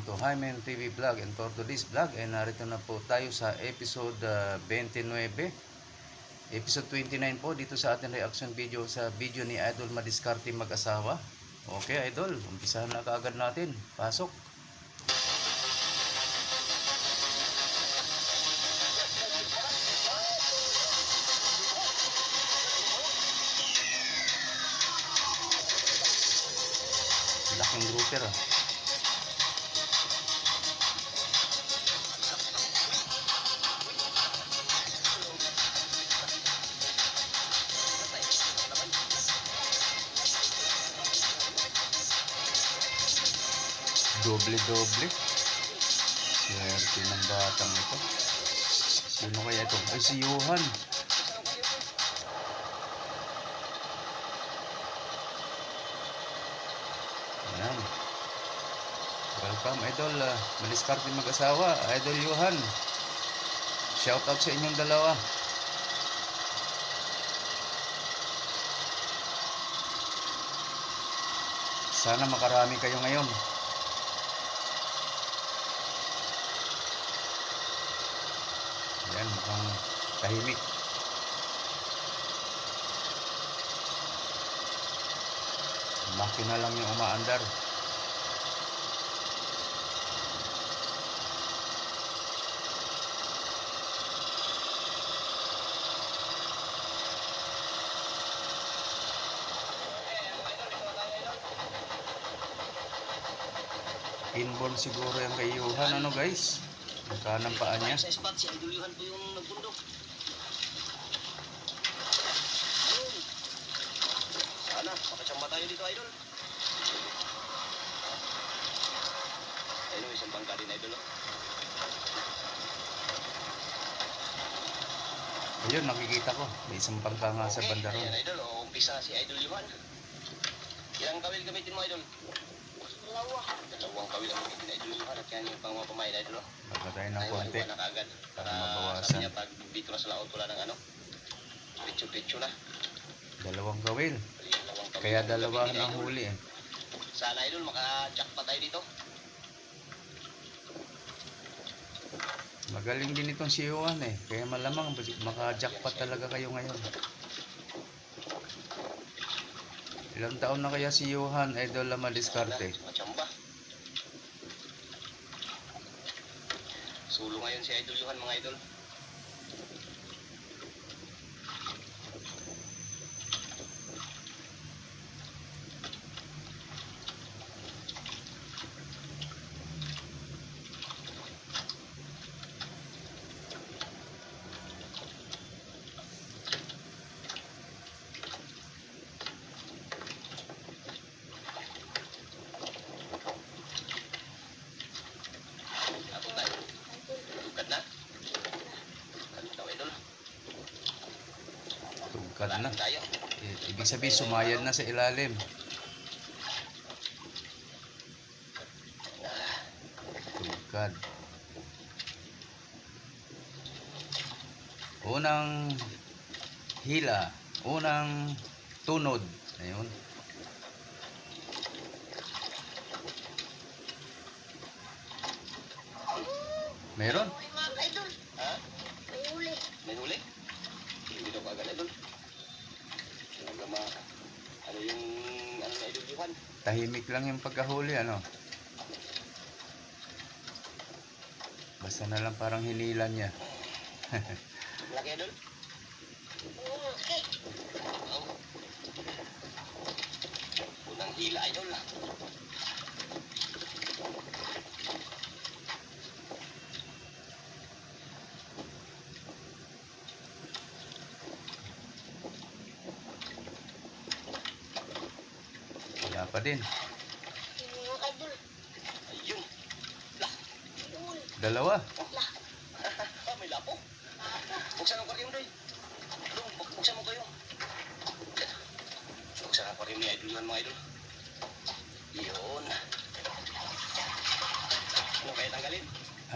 to Hymen TV Vlog, and for today's vlog ay narito na po tayo sa episode 29. Episode 29 po dito sa ating reaction video sa video ni Idol Madiskarte Mag-asawa. Okay Idol, umpisahan na kaagad natin. Pasok. Laking grouper ah. Doble-doble. Swerte ng batang ito. Sino kaya ito? Ay, si Johan. Ayan. Welcome, Idol. Madiskarte Mag-asawa. Idol Johan. Shout out sa inyong dalawa. Sana makarami kayo ngayon. Ayan, mukhang tahimik. Makina lang yung umaandar. Inborn siguro yung kay Johan, ano guys? Ang kanang paa niya. Sa spot, si Idol Johan po yung nagbundok. Sana, makachamba tayo dito, Idol. Ayun, isang bangka din, Idol. Ayun, nakikita ko. May isang bangka nga sa banda ron. Ayan, Idol. Umpisa si Idol Johan. Ilang kawil gamitin mo, Idol? Dalawang kawil ang gamitin, Idol Johan. At yan yung pangmapamain, Idol. Magkatayin ng konti. Na kaagad. Para Sabi mabawasan. niya, pag dito na sa laot, wala ng ano. Pitso-pitso na. Dalawang kawil. Dalawang kawil Kaya ang dalawa gamitin, ang Idol. huli eh. Sana, Idol, maka-jack pa tayo dito. Magaling din itong si Johan eh. Kaya malamang maka-jackpot talaga kayo ngayon. Ilang taon na kaya si Johan, Idol Madiskarte? Machamba. Sulo ngayon si Idol Johan, mga Idol. Abot tayo. Tugkad na. Kalit daw, Idol. Tugkad na. Wala tayo. Ibig sabihin sumayad na sa ilalim. Tugkad. Unang hila. Unang tunod. Ayun. Meron? May mga idol, Ha? may huli. May huli? Hindi daw kagad, Idol. Talaga ano yung ano na Idol Johan? Tahimik lang yung pagkahuli, ano? Basta na lang parang hinila niya. Laki, Idol? Okay. Oo. Unang hila, Idol. Wala pa din. May mga idol, Ayun. Lah. yun. Dalawa. Lah, May lapo. Buksan ang aquarium, Doy. Dong, buksan mo kayo. Buksan ang aquarium ni Idol Johan, mga Idol. Yun. Ano kaya tanggalin?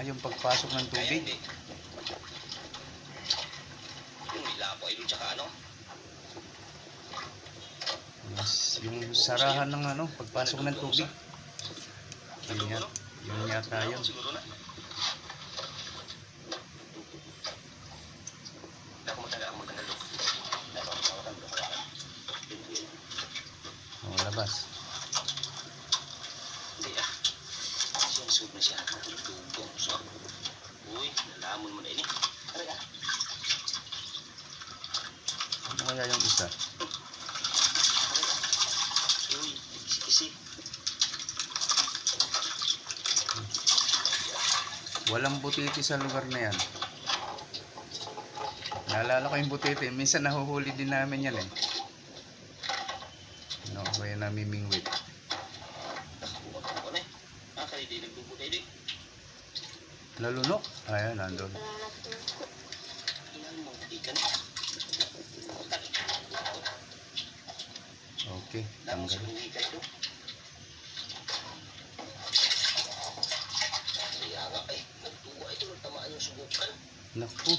Yung pagpasok ng Kaya tubig. hindi. Yung may lapo, Idol, tsaka ano? Yung sarahan ng ano, pagpasok ng tubig. Ingat. Yun yata yun. Siguro na. Ako magtanggal doon. O, labas. Hindi ah. Siyang na siya. Tugtong. So. Uy, nalamon mo na ini. Aray ah. Ano kaya yung isa? Aray ah. Uy, kisi-kisi. Walang butiti sa lugar na yan. Naalala ko yung butiti. Minsan nahuhuli din namin yan eh. No, kaya namimingwit. Ako na eh. Kaya di nagbubutay di. Nalunok? Ayan, nandun. Ilan mo, ikan. Okay, Lamang sa tanggal. buhay ka ito. Kaya nga eh, nagtuwa ito, nagtamaan yung subukan. Naku,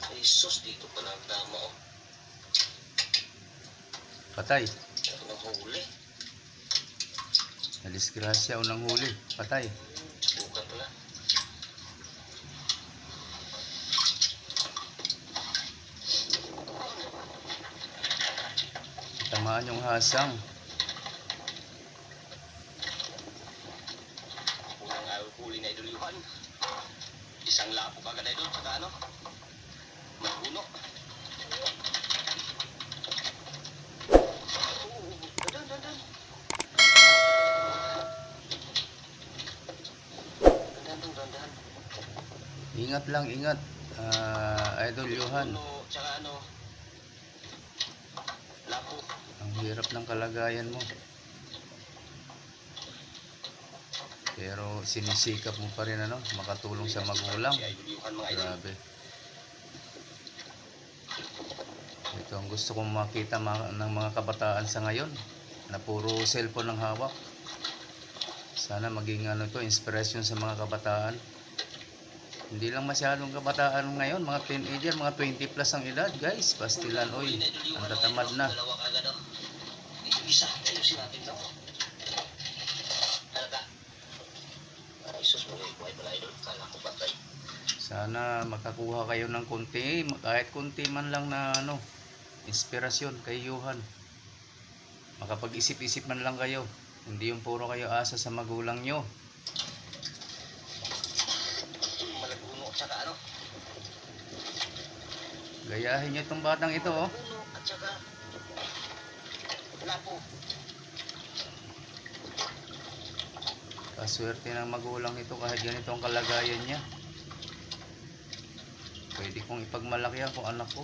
Ay sus, dito pa lang tama oh. patay. Ito nang huli. Nadisgrasya unang huli. Patay. Subukan pala. Tamaan yung hasang. Unang araw huli na Idol Yuhan. Isang lapo kagad Idol, saka ano? Maguno. Dandan, dandan. Dandan, dandan. Ingat lang, ingat. Idol Johan. Maguno, tsaka ano? Lapo. Ang hirap ng kalagayan mo. Pero sinisikap mo pa rin ano, makatulong sa magulang. Si Idol Yuhan mga Idol. Grabe. Ito ang gusto kong makita ng mga kabataan sa ngayon na puro cellphone ang hawak. Sana maging ano to, inspirasyon sa mga kabataan. Hindi lang masyadong kabataan ngayon, mga teenager, mga 20 plus ang edad, guys. Pastilan, oy, ang tatamad na. Dalawa kagad oh. Ito isa, ayusin natin to. Ano ka? Ay sus, buhay pala Idol. Kala ko patay. Sana makakuha kayo ng kunti, kahit kunti man lang na ano, inspirasyon kay Johan. Makapag-isip-isip man lang kayo. Hindi yung puro kayo asa sa magulang nyo. Malaguno at saka ano? Gayahin nyo itong batang ito, oh. Malaguno at saka lapo. Kaswerte ng magulang nito kahit ganito ang kalagayan niya. Pwede kong ipagmalaki ako anak ko.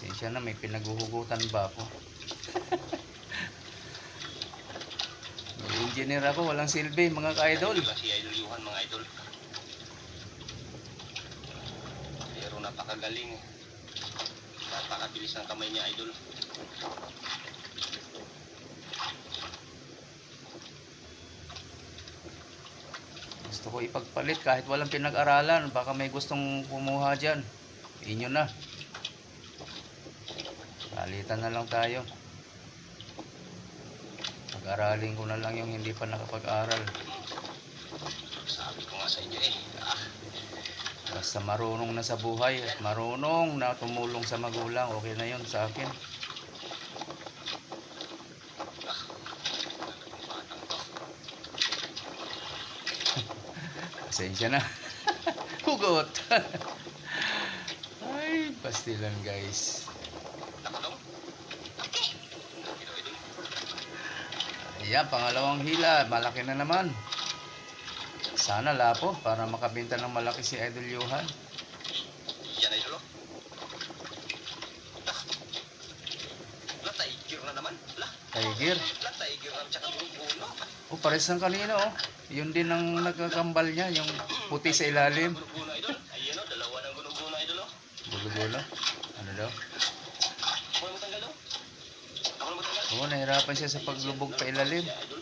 Sensya na, may pinaguhugutan ba ako? May engineer ako, walang silbi mga ka-idol. Diba si Idol Yuhan mga Idol? Pero napakagaling. Napakabilis ng kamay niya Idol. Gusto ko ipagpalit kahit walang pinag-aralan. Baka may gustong kumuha dyan. Inyo na. Palitan na lang tayo. Pag-aralin ko na lang yung hindi pa nakapag-aral. Sabi ko nga sa inyo eh. Basta marunong na sa buhay at marunong na tumulong sa magulang. Okay na yun sa akin. Batang to. Pasensya na. Hugot. Ay, pastilan guys. Nakadong. Idol, Idol. Ayan, pangalawang hila. Malaki na naman. Sana lapo para makabenta ng malaki si Idol Johan. Yan Idol oh. La tiger na naman. Tiger. La tiger na tsaka buno. Oh, pares ng kanino, oh. Yun din ang nagkakambal niya, yung puti sa ilalim. Buno Idol. Ayan oh, dalawa ng buno Idol oh. Gulo-gulo. Ano daw? Ako na matanggal oh. Ako na matanggal. Oo, nahirapan siya sa paglubog pa ilalim. Idol.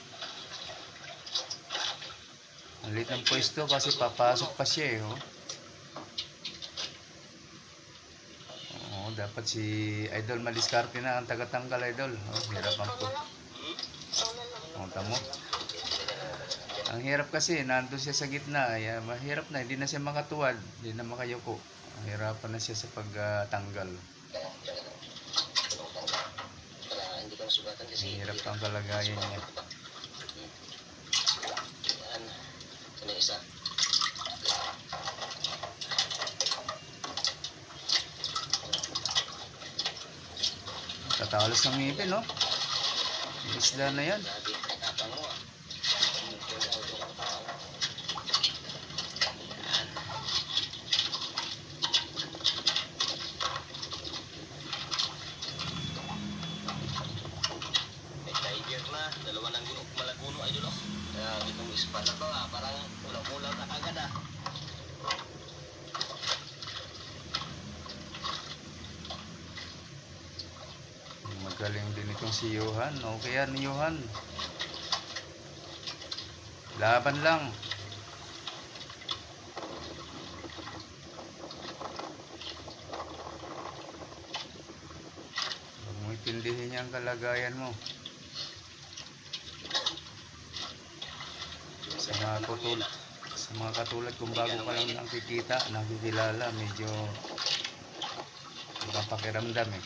Ang liit ng pwesto kasi papasok pa siya, eh, oh. Oo, dapat si Idol Madiskarte na ang tagatanggal, Idol. Oh, hirapan po. Punta mo. Ang hirap kasi, nandun siya sa gitna. Ay, mahirap na, hindi na siya makatuwad. Hindi na makayuko. Ang hirapan na siya sa pagtanggal. Hindi ka masugatan kasi. Ang hirap ang kalagayan niya. Yan. Ano isa? Tatalas ng ngipin, no? Isda na yan. Grabe, tapang mo ah. May tiger na, dalawa ng malaguno ay dulo. Kaya itong ispa na to ah, parang ulang-ulang na agad ah. Magaling din itong si Johan. Okay yan, Johan. Laban lang. Huwag mo itindihin niya ang kalagayan mo. Sa mga katulad kung bago ka lang nakikita, nakikilala, medyo ibang pakiramdam eh.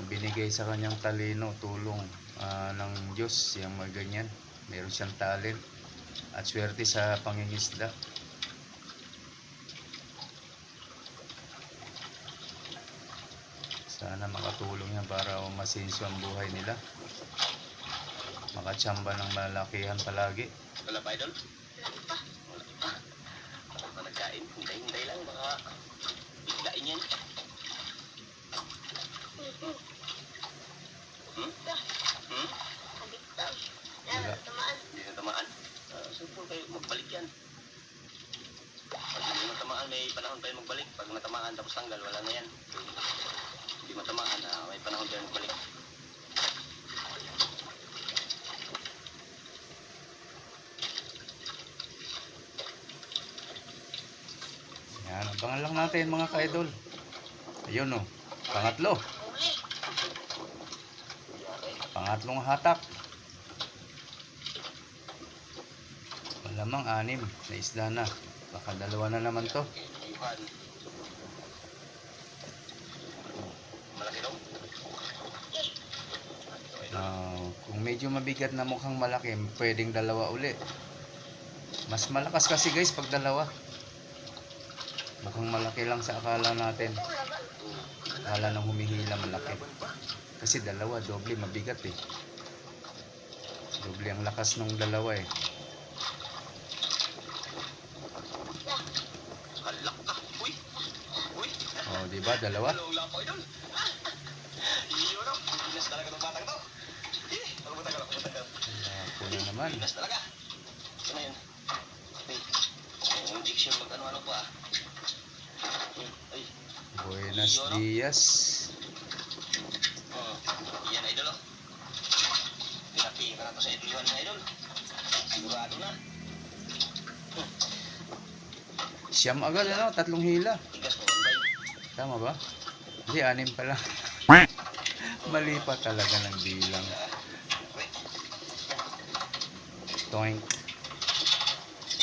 Binigay sa kanyang talino, tulong ng Diyos, yung mga ganyan. Meron siyang talent at swerte sa pangingisda. Sana makatulong yan para umasinso ang buhay nila. Makatsamba ng malakihan palagi. Wala pa idol? Wala pa. Wala pa nagkain. Hintay-hintay lang, baka biglain yan. Wala. Hindi na tamaan. Siyempre kayo magbalik yan. Pag hindi matamaan, may panahon kayo magbalik. Pag natamaan tapos tanggal, wala na yan. Hindi matamaan, may panahon kayo magbalik. Yan, abangan lang natin mga ka-idol. Ayun o, pangatlo. Pangatlong hatak. Malamang 6 na isda na. Baka 2 na naman to. Iwan. Malaki daw. Kung medyo mabigat na mukhang malaki, pwedeng 2 uli. Mas malakas kasi guys pag 2. Mukhang malaki lang sa akala natin. Akala nang humihila malaki. Kasi 2, doble mabigat eh. Doble ang lakas ng 2 eh. Halak ka. Uy. Uy. Oh, di ba? 2. Dalawang lapo idol. Iyo no. Binas talaga ng batang to. Ako matagal. Ako na naman. Binas talaga. Ano yun? Yung injection mag-ano-ano pa. Ay. Buenos dias. Yan idol oh. Pinaki ka na to sa idol na idol. Sigurado na. Siyam agad ano? 3 hila. Tigas mo, Anday. Tama ba? Hindi, 6 pala. Mali pa talaga ng bilang. Toink.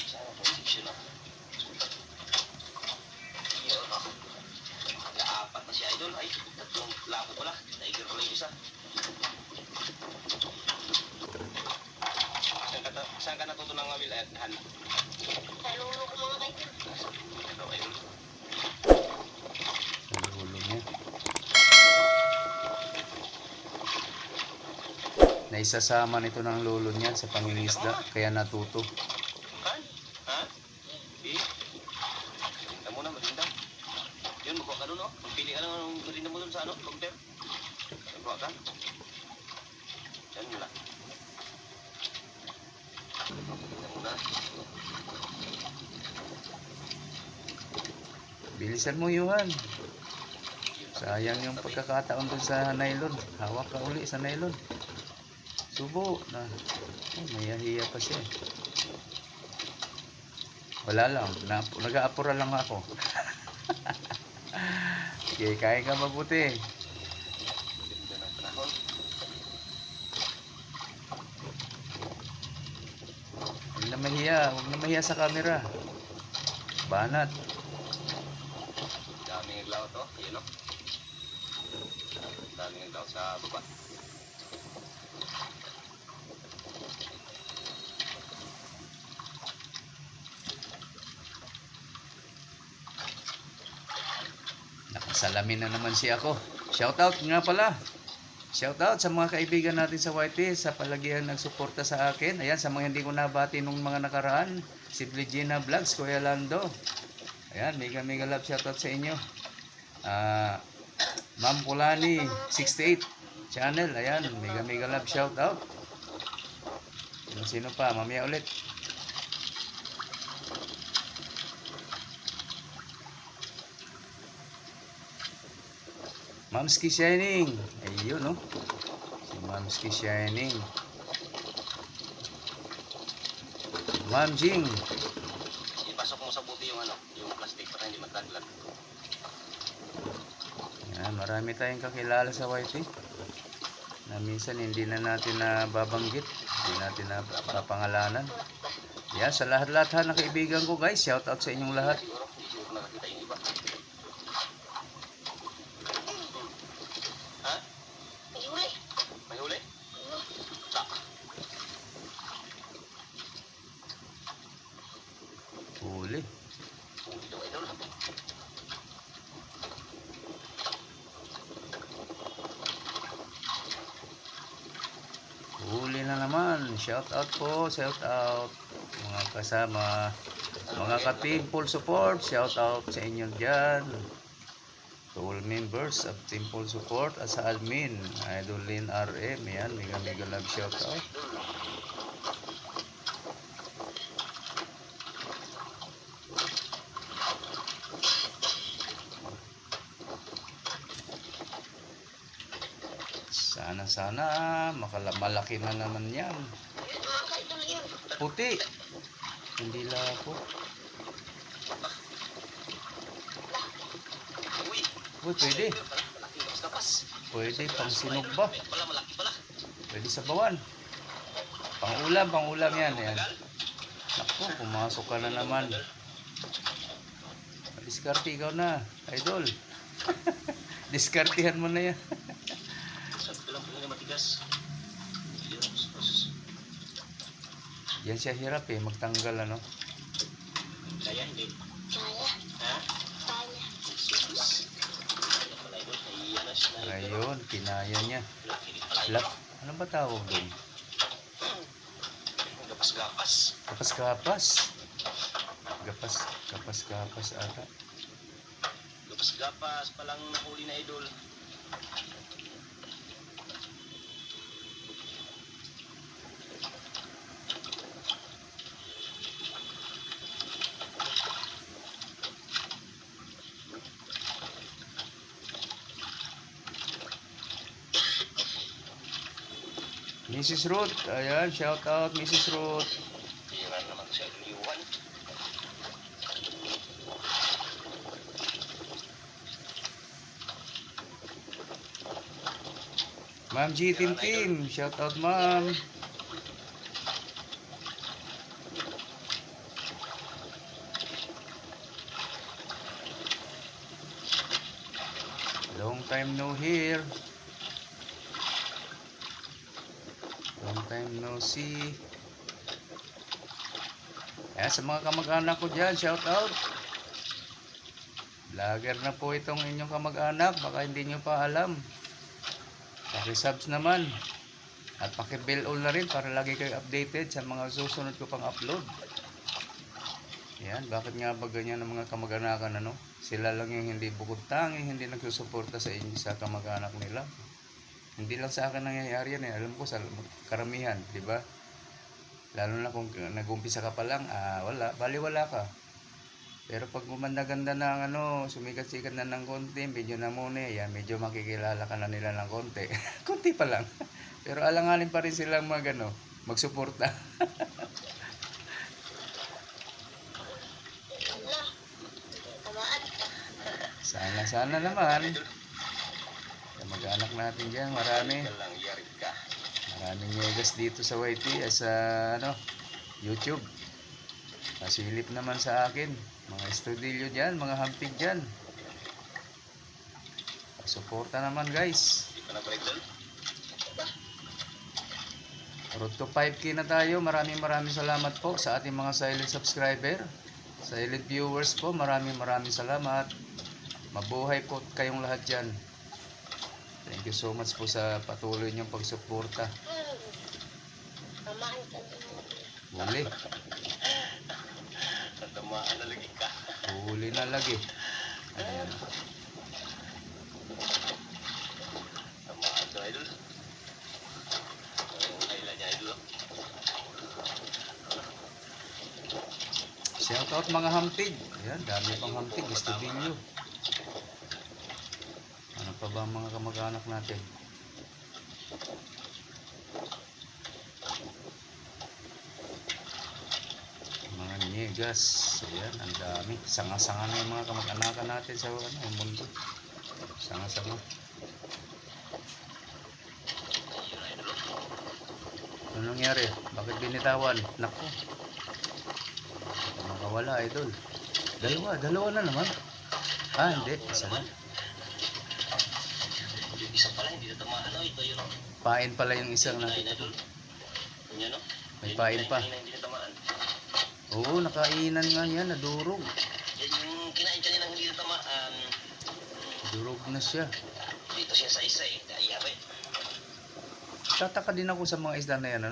Sana po injection oh. Yun oh. Naka-4 na si idol. Ay, 3 labo pala. Tiger pala yung isa. Saan ka natuto ng mawil at Han? Salulo ko mga kaidol. Ito idol. Sa ulo niya. Naisasama nito ng lolo niya sa pangingisda, kaya natuto. Han? Ha? Eh? Tinta mo na, marinda. Yun, makuha ka doon, no? Magpili ka lang ng marinda mo doon sa ano, counter. Makuha ka. Yan mo lang. Yan mo na. Bilisan mo, Johan. Yun Sayang yung pagkakataon dun sa nylon. Hawak ka uli sa nylon. Subo na. Oh, mayahiya pa siya. Wala lang. Nag-aapura lang ako. Okay, kain ka mabuti. Ganda ng panahon. Huwag na mahiya. Huwag na mahiya sa camera. Banat. Daming naglaw to. Yun, no? Daming naglaw sa baba. Nakasalamin na naman si ako. Shoutout nga pala. Shoutout sa mga kaibigan natin sa YT sa palagihan nagsuporta sa akin. Ayan, sa mga hindi ko nabati nung mga nakaraan. Si Bligina Vlogs, Kuya Lando. Ayan, mega mega love shoutout sa inyo. Ma'am Kulani 68 channel. Ayan, mega mega love shoutout. Sino pa? Mamaya ulit. Mamski Shining. Ayun, no? Si Mamski Shining. Ma'am Jing. Ipasok mo sa buti yung ano, yung plastic para hindi magdaglag. Yan, marami tayong kakilala sa YT. Na minsan hindi na natin nababanggit. Hindi natin napapangalanan. Yan, sa lahat-lahat ng kaibigan ko guys. Shout out sa inyong lahat. Siguro, hindi siguro nakakita yung iba. Ha? May huli. May huli? Tak. Huli. Huli daw, idol. Huli na naman. Shout out po. Shout out. Mga kasama. Mga ka-team full support. Shout out sa inyo dyan. To all members of Team Full Support at sa admin, Idolin RM, yan, mega mega love shout out. Sana malaki na naman yan. Mga kaidol yun. Puti. Hindi lako. Uy! Uy, pwede. Malaki yung kapas. Pwede pang sinog ba? Pala, malaki pala. Pwede sa bawan. Pang ulam yan. Yan. Naku, pumasok ka na naman. Diskarte ikaw na, idol. Diskartehan mo na yan. Sabi ko lang pala na matigas. Yan siya hirap eh, magtanggal ano. Kaya hindi. Kaya. Ha? Kaya. Sus. Kaya pala idol. Naiiyan na siya na idol. Ayun, kinaya niya. Laki din pala idol. Lap, ano ba tawag doon? Gapas-gapas. Kapas-kapas. Kapas-kapas ata. Gapas-gapas palang nahuli na idol. Mrs. Ruth, ayan, shout out Mrs. Ruth. Tira naman siya luliwan. Ma'am G Team Team, shout out ma'am. Long time no hear. Long time no see. Ayan, sa mga kamag-anak ko dyan, shout out. Vlogger na po itong inyong kamag-anak, baka hindi nyo pa alam. Paki-subs naman. At paki-bell all na rin para lagi kayo updated sa mga susunod ko pang upload. Yan, bakit nga ba ganyan ng mga kamag-anakan ano? Sila lang yung hindi bukod tangi, hindi nagsusuporta sa inyo sa kamag-anak nila. Hindi lang sa akin nangyayari yan eh. Alam ko sa karamihan, di ba? Lalo na kung nag-umpisa ka pa lang, wala, baliwala ka. Pero pag gumanda-ganda ng sumikat-sikat na ng konti, medyo na muna, yan, medyo makikilala ka na nila ng konti. Konti pa lang. Pero alanganin pa rin silang magsuporta. Wala. Tamaan. Sana naman. Mag-anak natin dyan, marami. Ka lang, yari ka. Maraming nyegas dito sa YT, sa YouTube. Pasilip naman sa akin. Mga estudilyo dyan, mga hampig dyan. Suporta naman guys. Di pa nabalik doon? Road to 5K na tayo. Maraming salamat po sa ating mga silent subscriber. Silent viewers po, maraming salamat. Mabuhay po kayong lahat dyan. Thank you so much po sa patuloy niyong pagsuporta. Tamaan ka din. Huli. Natamaan na lagi ka. Huli na lagi. Ayan. Tamaan ka, idol. Ang kailan niya, idol. Shout out mga hampig. Ayan, dami pang hampig. Estudilyo. Ano pa ba ang mga kamag-anak natin? Mga nyegas. Ayan, ang dami. Sanga-sanga na yung mga kamag-anakan natin sa mundo. Sanga-sanga. Ano nangyari? Bakit binitawan? Naku. Makawala, idol. Dalawa na naman. Hindi. Isa na. Yung isa pala, hindi na tamaan. Ito yun. Pain pala yung isang Kinain, nakita. idol. Yan, no? May pain pa. Kanina hindi na tamaan. Oo, nakainan nga yan. Nadurog. Yan yung kinain kanina hindi na tamaan. Durog na siya. Dito siya sa isa eh. Kaya ba eh. Tataka din ako sa mga isda na yan,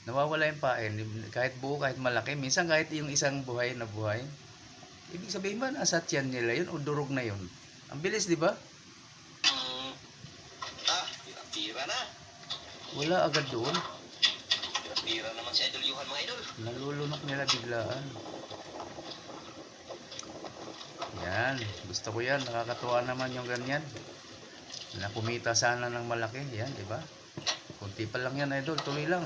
nawawala yung pain. Kahit buo, kahit malaki. Minsan kahit yung isang buhay na buhay. Ibig sabihin ba, nasa tiyan nila yun o durog na yun? Ang bilis, di ba? Tira na. Wala agad doon. Tira naman si Idol Yuhan, mga idol. Nalulunok nila biglaan. Yan. Gusto ko yan. Nakakatuwa naman yung ganyan. Nakumita sana ng malaki. Yan, di ba? Kunti pa lang yan, idol. Tuloy lang.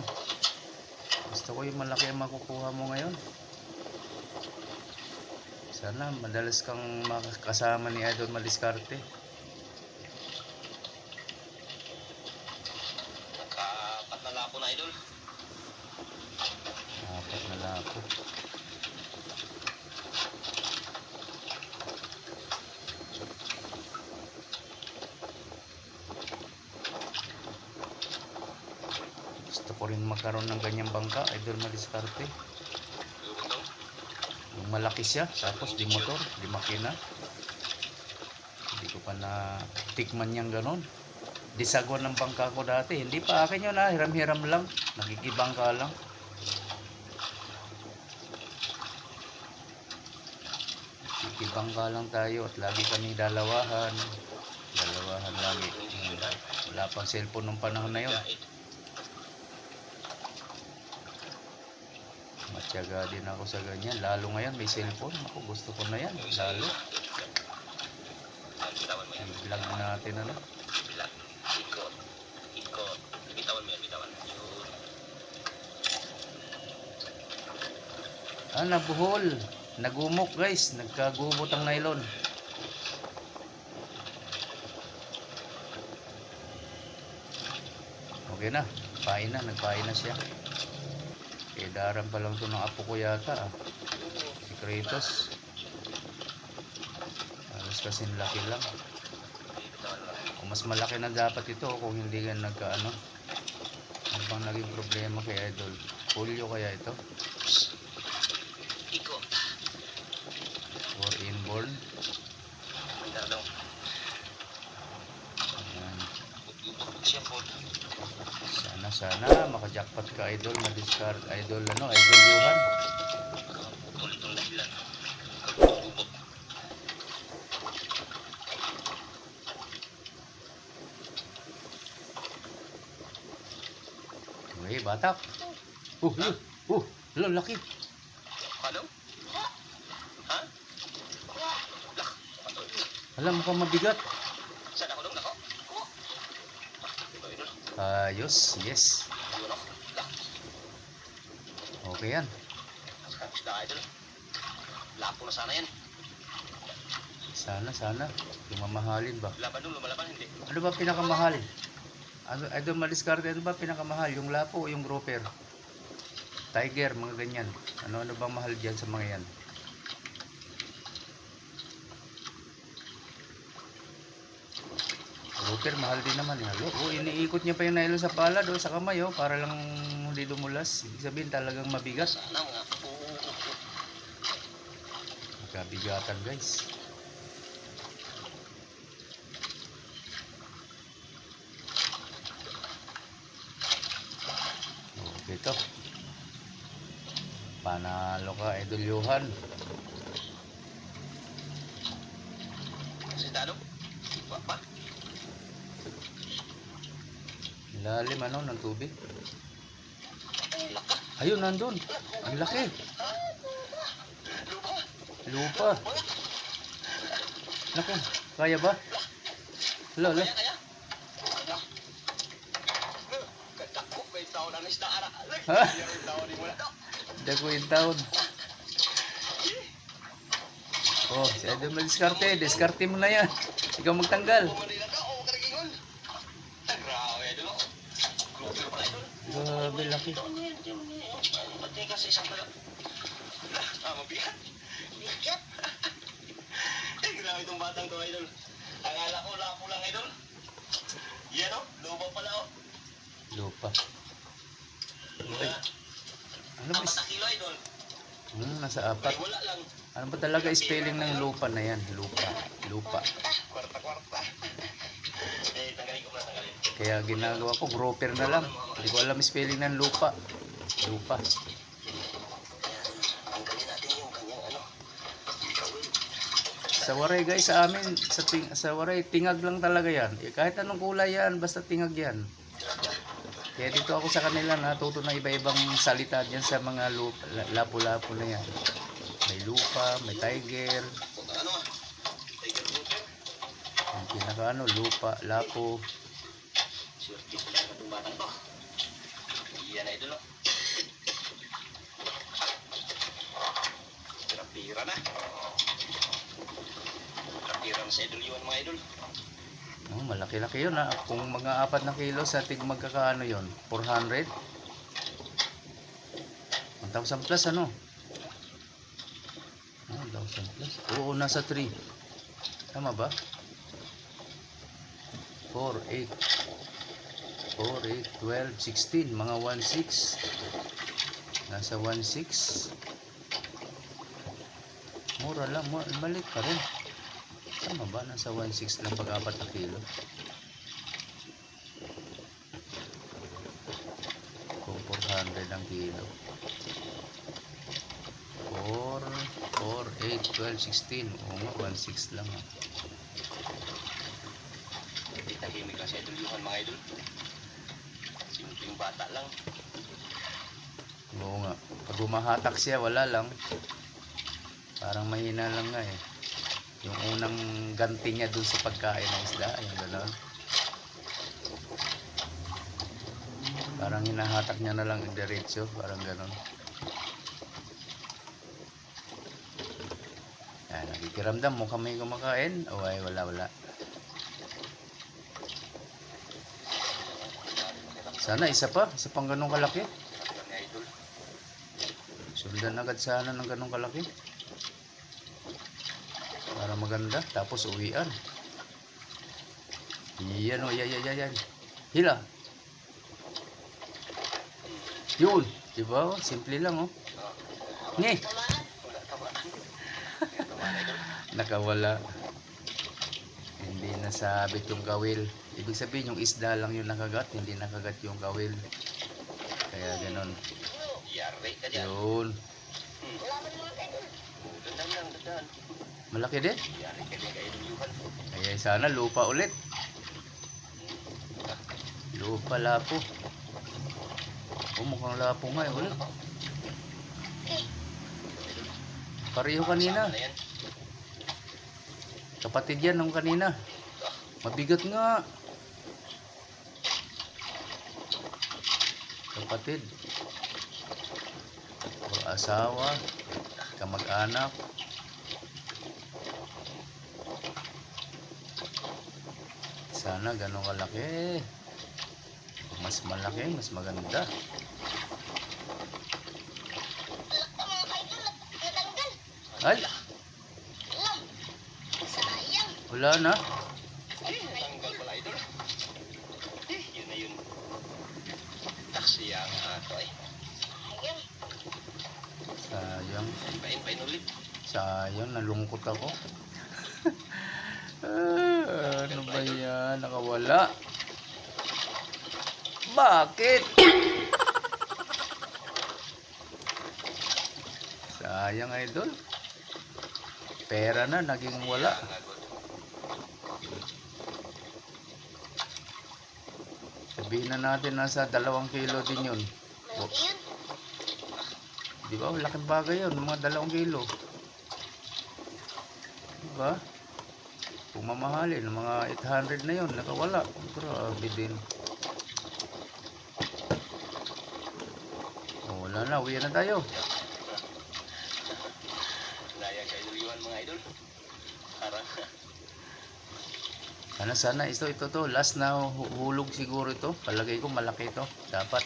Gusto ko yung malaki ang makukuha mo ngayon. Sana madalas kang makasama ni Idol Madiskarte. Nagkaapat na lapo na, idol. Apat na lapo. Gusto ko rin magkaroon ng ganyang bangka, Idol Madiskarte. Lubog daw. Yung malaki siya, tapos di motor, di makina. Hindi ko pa na tikman niyang ganon. Disagwan ng bangka ko dati. Hindi pa akin yun, hiram-hiram lang. Nagkikibangka lang. Nagkikibangka lang tayo at lagi kami dalawahan. Dalawahan lagi. Wala pang cellphone nung panahon na yun. Matyaga din ako sa ganyan. Lalo ngayon may cellphone. Ako gusto ko na yan. Lalo. Bitawan mo yan. I-vlog natin Bilang. Ikot. Ikot. Bitawan mo yan, bitawan. Yun. Nabuhol. Nagumok guys. Nagkagubot ang nylon. Okay na. Pain na. Nagpain na siya. Daran pa lang ito ng apo ko yata. Si Kratos. Halos kasing laki lang. Kung mas malaki na dapat ito kung hindi ka nagkaano. Ano bang naging problema kay Idol? Polio kaya ito? Ikot. Or inborn? Mandar daw. Ayan. Lubog siya po. Sana makajackpot ka, Idol. Madiskart, Idol, Idol Yuhan. Ulit ang dahilan. Lubog. Okay, batak. Laki. Ano? Ha? Alam, mukhang mabigat. Saan ako dong? Ako? Ako? Ito, idol. Ayos, yes. Yun, no? Lah. Okay yan. Saan isda, idol? Lapo na sana yan. Sana. Yung mamahalin ba? Laban dun, lumalaban, hindi. Ano ba pinakamahal? Ano, Idol Madiskarte, ano ba pinakamahal? Yung lapo o yung grouper? Tiger, mga ganyan. Ano ba mahal dyan sa mga yan? Grouper, mahal din naman. Halo. Iniikot niya pa yung nylon sa palad o sa kamay para lang hindi dumulas. Ibig sabihin talagang mabigat. Sana mga. Magkabigatan guys. Okay to. Panalo ka, Idol Johan. Sa isda, dong? Pa? Lalim ng tubig. Laka. Ayun, nandun. Ang laki. Lupa. Naku, kaya ba? Lala. Kaya? Kadako, may tao na isda, ara. Ha? Yung tao di mo na. Dago yung taon. Oh, si Idol Madiskarte. Diskarte mo na yan. Ikaw magtanggal. Manila ka, o karagingon. Grabe, idol, no? Grouper pala, idol. Grabe, laki. Pati ka sa isang pala. Mabigat. Bigat. Grabe itong batang to, idol. Akala ko, lapo lang, idol. Yan, o. Lupa pala, o. Lupa. Wala. Ano ba? Apat na kilo, idol. Nasa Ay, apat. wala lang. Ano ba talaga spelling ng lupa na yan? Lupa. Lupa. Kwarta. Tanggalin ko na, tanggalin. Kaya ginagawa ko, grouper na lang. Hindi ko alam spelling ng lupa. Lupa. Tanggalin natin yung kanyang ano. Sa waray guys, sa amin, sa waray, tingag lang talaga yan. Kahit anong kulay yan, basta tingag yan. Kaya dito ako sa kanila natuto ng iba-ibang salita dyan sa mga lapo-lapo na yan. May lupa, may tiger, Ano ah? Tiger grouper. yung pinaka lupa, lapo. Swerte ko lang itong batang to. Iyan na idol, no? Pira-pira na. Pira-pira na sa idol yun, mga idol. Oh, malaki-laki yun Kung mga 4 na kilo sa tig magkakaano yun? 400? 1,000 plus ano? 1,000 plus? Oo, nasa 3. Tama ba? 4, 8, 12, 16. Mga 1,600. Nasa 1,600. Mura lang. Maliit pa rin. Tama ba? Nasa 1,600 lang pag 4 na kilo. Kung 400 ang kilo. 4, 8, 12, 16. Oo nga, 1,600 lang. Hindi tahimik lang sa idol yun, mga idol. Simpleng bata lang. Oo nga. Pag bumahatak siya, wala lang. Parang mahina lang nga eh. Yung unang ganti niya dun sa pagkain ng isda, yung gano'n. Parang hinahatak niya na lang diretso, parang gano'n. Ayan, nakikiramdam mo kami kumakain. O ay, wala. Sana isa pang ganun kalaki. Mga idol. Sundan agad sana ng ganun kalaki. Para maganda, tapos uwian. Yan o, yan. Hila. Yun, diba? Simple lang Nge. Nakawala. Hindi nasabit yung kawil. Ibig sabihin yung isda lang yung nakagat, hindi nakagat yung kawil. Kaya ganon. Yari ka dyan. Yun. Dandan. Malaki din. Yari ka dyan kay idol Yuhan. Kaya sana lupa ulit. Lupa, lapo. Mukhang lapo nga ulit. Pareho kanina. Sama na yan. Kapatid yan nung kanina. Mabigat nga. Kapatid. O asawa. Kamag-anak. Sana ganun kalaki. Kung mas malaki, mas maganda. Mga kaidol, natanggal. Ay, Alam. Sayang. wala na. Tanggal pala idol. Yun na yun. Taksi ang ato ay. Sayang. Sayang. Pain ulit. Sayang, nalungkot ako. Ano ba yan? Nakawala. Bakit? Sayang, idol. Pera na, naging wala. Sabihin na natin nasa 2 kilo din yun. Malaki yun. Di ba? Laking bagay yun. Mga 2 kilo. Di ba? Kung mamahalin, mga 800 na yun. Nakawala. Grabe din. O, wala na. Uwi na tayo. Daya kayo iwan mga idol. Parang Sana ito to. Last na hulog siguro ito. Palagay ko malaki ito. Dapat.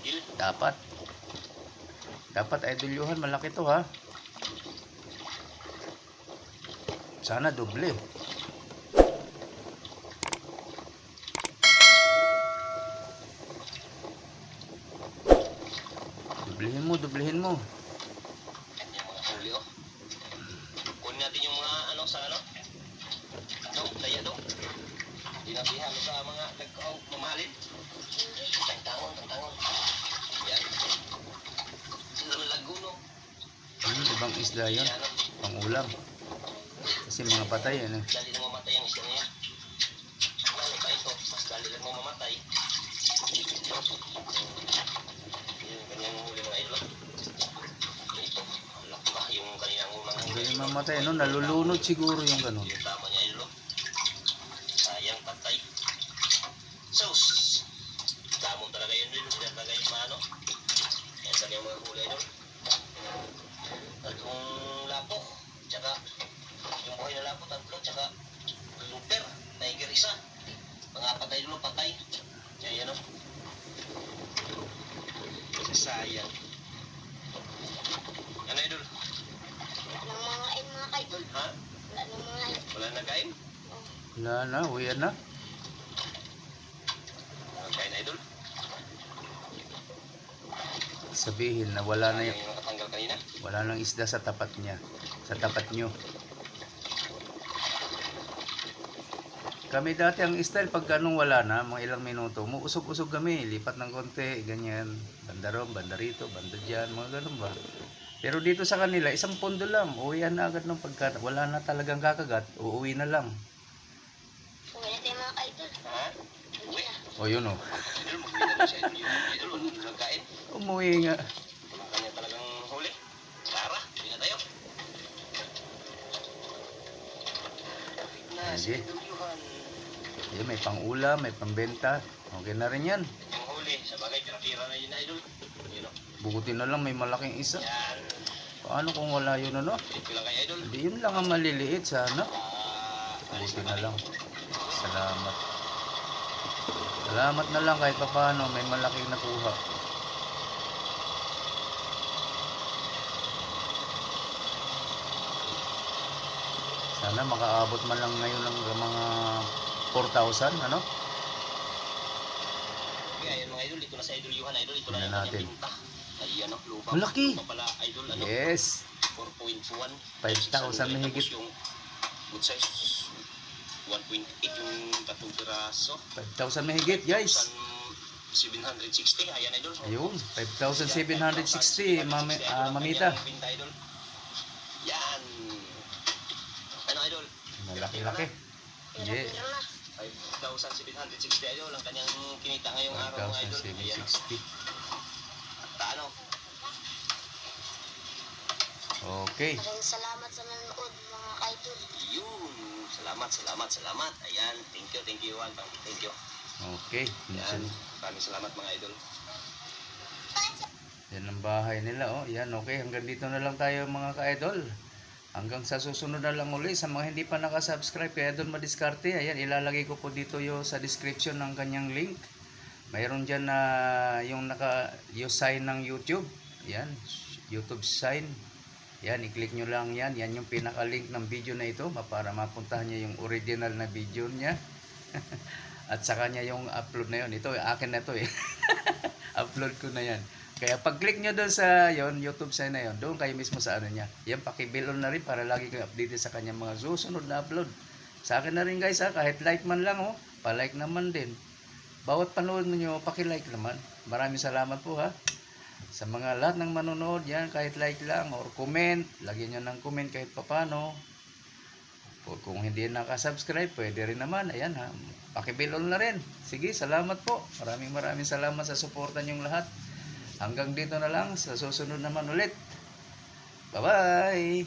gigil. Dapat idol Johan. Malaki to ha. Sana doble. Dublehin mo. Yung mga huli oh. Kunin natin yung mga ano sa ano. No, daya do. Hindi na bihalo sa mga mamahalin. Tantangon. Yan. Sino lago no? Ibang isda yun. Yan, Pang ulam. Kasi mga patay yan eh. dali na mamatay ang isda niya. Lalo pa ito, mas dali lang mo mamatay. Yung kanyang huli mga idol. Ito, alak ba yung kanyang unang huli. Hindi mamatay, no? Nalulunod siguro yung ganun. Yung tama niya idol. Sayang patay. Sus! Damon talaga yun idol. Yan talaga yung mga ano. Yan talaga yung mga huli idol. At yung lapo, tsaka yung buhay na lapo, 3, tsaka looper, tiger 1. Mga patay dulu, patay. Yan o. Sayang. Ano idol? Wala nang mga ain mga kaidol. Ha? Wala nang mga ain. Wala na kain? Wala na, uwi na. Kain na idol? Sabihin na wala na Sayang yung, yung nakatanggal kanina. wala nang isda sa tapat niya. Sa tapat nyo. Kami dati ang style pag ganun wala na, mga ilang minuto, muusog-usog kami, lipat ng konti, ganyan. Banda ron, banda rito, banda dyan, mga ganun ba. Pero dito sa kanila, isang pondo lang, uwian na agad ng pagka, wala na talagang kakagat, uuwi na lang. Uwi na tayo mga kaidol. Ha? Uwi. O yun o, Idol, mag-uwi na siya idol. Idol, wala na nagkain. umuwi nga. Wala kanya talagang huli. Tara, uwi na tayo. Na si Sige. Idol Johan. Ayun, may pang ulam, may pambenta, okay na rin yan. Yung huli, sa bagay, tira na yun na idol. Yun o. Bukutin na lang, may malaking isa. Yan. Paano kung wala yun ano? Ito lang kay idol. Hindi yun lang ang maliliit sana. Alis Buti na na lang. Salamat. Salamat na lang kahit paano may malaking nakuha. Sana makaabot man lang ngayon ng mga 4,000, ano? Kaya yan mga idol, dito na sa idol Johan idol. Ito na Tingnan yung natin. kanyang binta. Ayan o, lupa. Malaki. Lupa pala idol, ano? Yes. 4.1. 5,000 mahigit. Tapos yung good size, 1.8 yung tatong piraso. 5,000 mahigit, guys. 760, ayan idol. Ayun, 5,760, mamita. Binta idol. Yan. Ano idol? Malaki-laki. Yeah. Pero na. 5,760 idol ang kanyang kinita ngayong araw mga idol. Ayan. 5,760. Taano? Okay. Maraming salamat sa nanonood mga kaidol. Yun. Salamat. Ayan, thank you, Juan. Thank you. Okay. Ayan, maraming salamat mga idol. Yan ang bahay nila, oh. Yan, okay. Hanggang dito na lang tayo mga ka-idol. Hanggang sa susunod na lang uli. Sa mga hindi pa nakasubscribe kay Idol Madiskarte, ayan, ilalagay ko po dito sa description ng kanyang link. Mayroon dyan na yung yung sign ng YouTube. Yan, YouTube sign. Yan, i-click nyo lang yan. Yan yung pinaka-link ng video na ito para mapuntahan niya yung original na video niya. At saka niya yung upload na yun. Ito, akin na to eh. Upload ko na yan. Kaya pag-click nyo doon sa YouTube sign na yon, doon kayo mismo sa ano niya. Yan, paki-bell on na rin para lagi kayo updated sa kanyang mga susunod na upload. Sa akin na rin guys ha, kahit like man lang oh, pa-like naman din. Bawat panood nyo, paki-like naman. Maraming salamat po ha. Sa mga lahat ng manonood yan, kahit like lang or comment, lagyan nyo ng comment kahit papano. Kung hindi nakasubscribe, pwede rin naman. Ayan ha, paki-bell on na rin. Sige, salamat po. Maraming salamat sa suporta nyong lahat. Hanggang dito na lang, sa susunod naman ulit. Bye-bye!